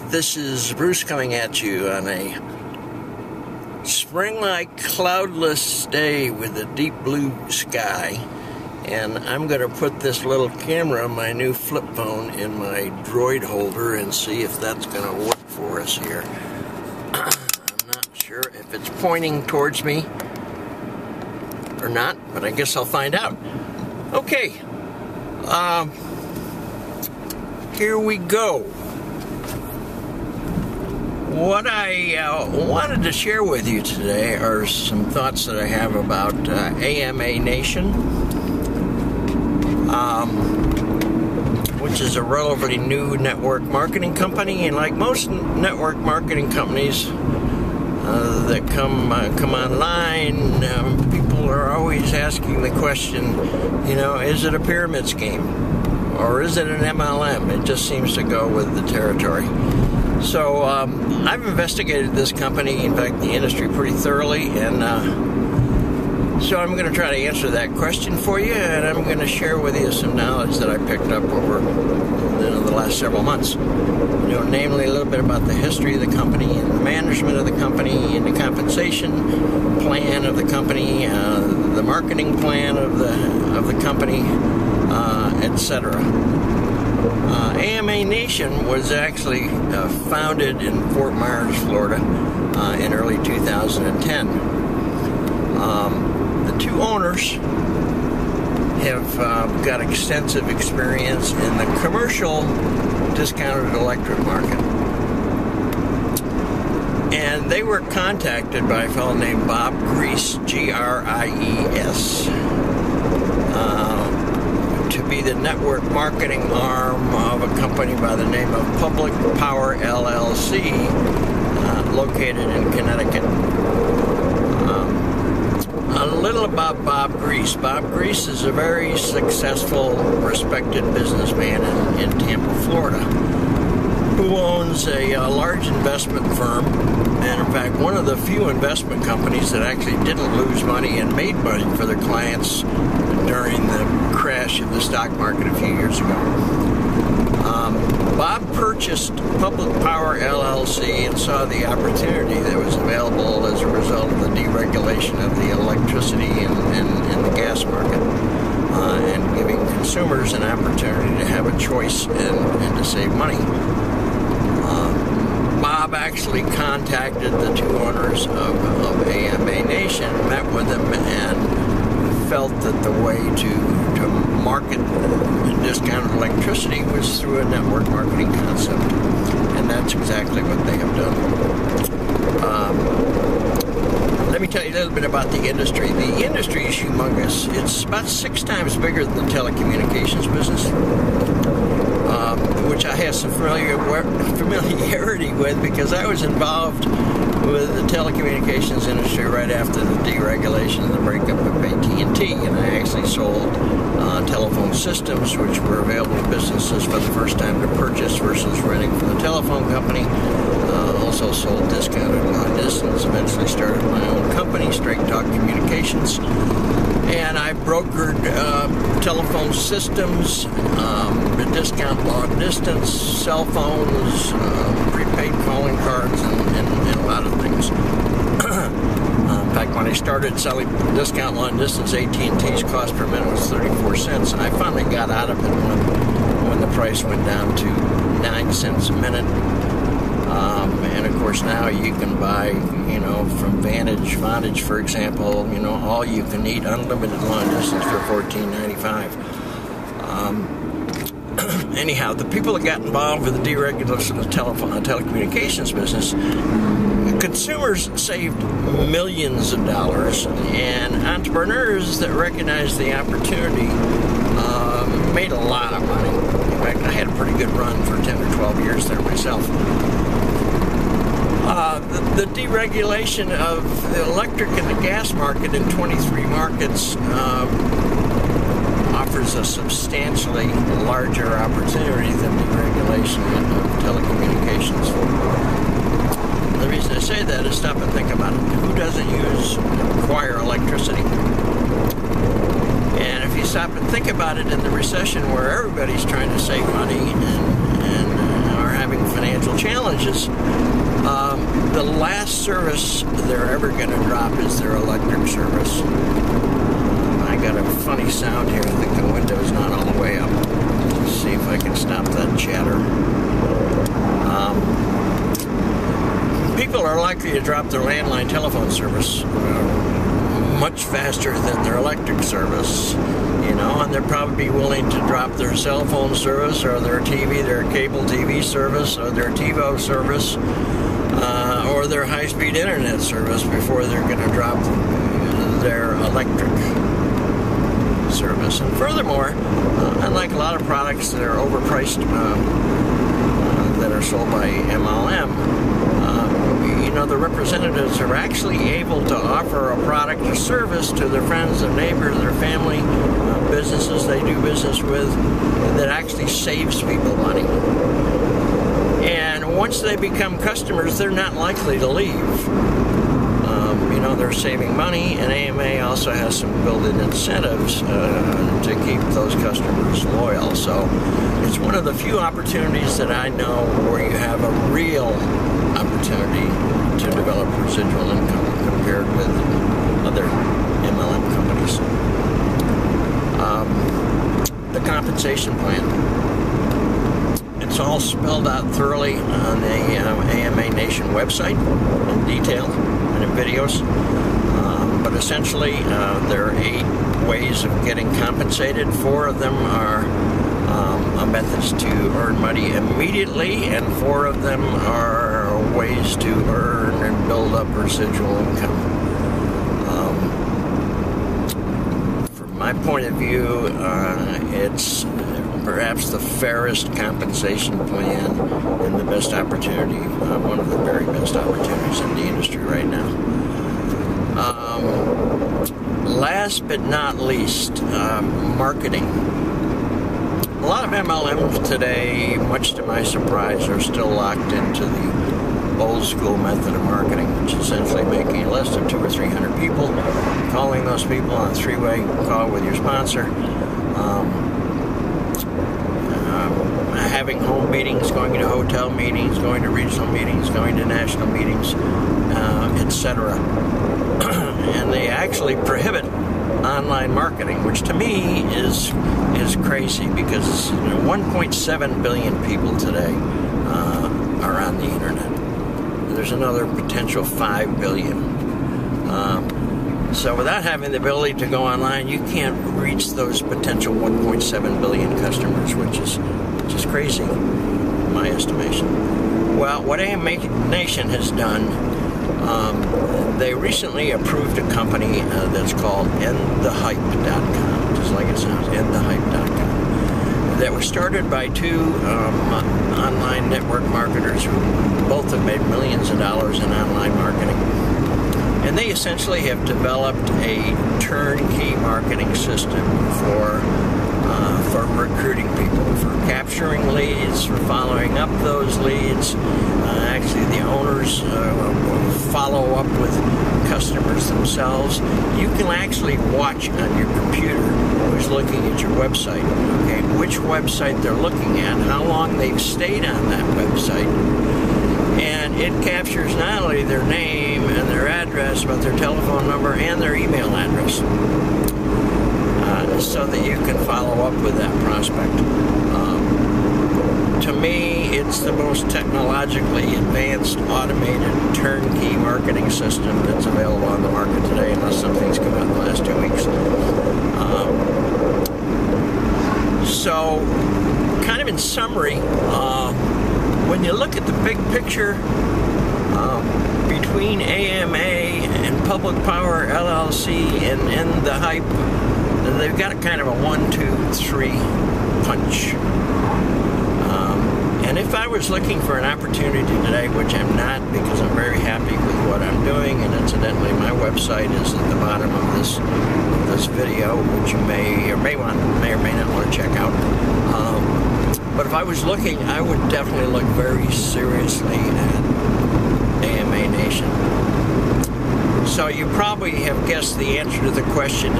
This is Bruce coming at you on a spring-like cloudless day with a deep blue sky, and I'm going to put this little camera, my new flip phone, in my Droid holder and see if that's going to work for us here. I'm not sure if it's pointing towards me or not, but I guess I'll find out. Okay, here we go. What I wanted to share with you today are some thoughts that I have about AMA Nation, which is a relatively new network marketing company. And like most network marketing companies that come online, people are always asking the question, you know, is it a pyramid scheme or is it an MLM? It just seems to go with the territory. So I've investigated this company, in fact the industry, pretty thoroughly, and so I'm going to try to answer that question for you, and I'm going to share with you some knowledge that I picked up over the last several months. Namely a little bit about the history of the company and the management of the company and the compensation plan of the company, the marketing plan of the company, etc. AMA Nation was actually founded in Fort Myers, Florida, in early 2010. The two owners have got extensive experience in the commercial discounted electric market. And they were contacted by a fellow named Bob Grease, G-R-I-E-S, to be the network marketing arm of a company by the name of Public Power LLC, located in Connecticut. A little about Bob Grease. Bob Grease is a very successful, respected businessman in Tampa, Florida, who owns a large investment firm, and in fact one of the few investment companies that actually didn't lose money and made money for their clients during the crash of the stock market a few years ago. Bob purchased Public Power LLC and saw the opportunity that was available as a result of the deregulation of the electricity and the gas market, and giving consumers an opportunity to have a choice and to save money. Bob actually contacted the two owners of AMA Nation, met with them, and felt that the way to market discounted electricity was through a network marketing concept, and that's exactly what they have done. Let me tell you a little bit about the industry. The industry is humongous. It's about 6 times bigger than the telecommunications business, which I have some familiarity with because I was involved with the telecommunications industry right after the deregulation and the breakup of ACN, and I actually sold telephone systems which were available to businesses for the first time to purchase versus renting from the telephone company. Also sold discounted long distance, eventually started my own company, Straight Talk Communications, and I brokered telephone systems, discount long distance, cell phones, prepaid calling cards, and a lot of things. In fact, when I started selling discount long distance, AT&T's cost per minute was 34 cents, and I finally got out of it when the price went down to 9 cents a minute. And of course now you can buy, from Vonage, for example, all you can eat unlimited long distance for $14.95. Anyhow, the people that got involved with the deregulation of the telecommunications business, consumers saved millions of dollars, and entrepreneurs that recognized the opportunity made a lot of money. In fact, I had a pretty good run for 10 or 12 years there myself. The deregulation of the electric and the gas market in 23 markets offers a substantially larger opportunity than deregulation of telecommunications. The reason I say that is stop and think about it. Who doesn't require electricity? And if you stop and think about it, in the recession where everybody's trying to save money and are having financial challenges, advantages. The last service they're ever going to drop is their electric service. I got a funny sound here. I think the window's not all the way up. Let's see if I can stop that chatter. People are likely to drop their landline telephone service much faster than their electric service, you know, and they'll probably be willing to drop their cell phone service or their TV, their cable TV service or their TiVo service or their high-speed internet service before they're going to drop their electric service. And furthermore, unlike a lot of products that are overpriced that are sold by MLM, you know, the representatives are actually able to offer a product or service to their friends, their neighbors, their family, businesses they do business with, that actually saves people money. And once they become customers, they're not likely to leave. You know, they're saving money, and AMA also has some built-in incentives to keep those customers loyal. So it's one of the few opportunities that I know where you have a real opportunity to develop residual income compared with other MLM companies. The compensation plan. It's all spelled out thoroughly on the AMA Nation website in detail and in videos. But essentially, there are 8 ways of getting compensated. 4 of them are methods to earn money immediately, and 4 of them are ways to earn and build up residual income. From my point of view, it's perhaps the fairest compensation plan and the best opportunity, one of the very best opportunities in the industry right now. Last but not least, marketing. A lot of MLMs today, much to my surprise, are still locked into the old school method of marketing, which is essentially making a list of 200 or 300 people, calling those people on a 3-way call with your sponsor, having home meetings, going to hotel meetings, going to regional meetings, going to national meetings, etc. And they actually prohibit online marketing, which to me is crazy, because 1.7 billion people today are on the internet. There's another potential 5 billion. So without having the ability to go online, you can't reach those potential 1.7 billion customers, which is crazy, in my estimation. Well, what AMA Nation has done, they recently approved a company that's called endthehype.com, just like it sounds, endthehype.com, that was started by 2 online network marketers who both have made millions of dollars in online marketing. And they essentially have developed a turnkey marketing system for recruiting people, for capturing leads, for following up those leads. Actually, the owners follow up with customers themselves. You can actually watch on your computer who's looking at your website, okay, which website they're looking at, how long they've stayed on that website. And it captures not only their name and their address, but their telephone number and their email address, so that you can follow up with that prospect. To me, it's the most technologically advanced, automated, turnkey marketing system that's available on the market today, unless something's come out in the last 2 weeks. So, kind of in summary, when you look at the big picture between AMA and Public Power LLC and the Hype, they've got kind of a 1-2-3 punch. And if I was looking for an opportunity today, which I'm not, because I'm very happy with what I'm doing, and incidentally, my website is at the bottom of this video, which you may or may not want to check out. But if I was looking, I would definitely look very seriously at AMA Nation. So you probably have guessed the answer to the question.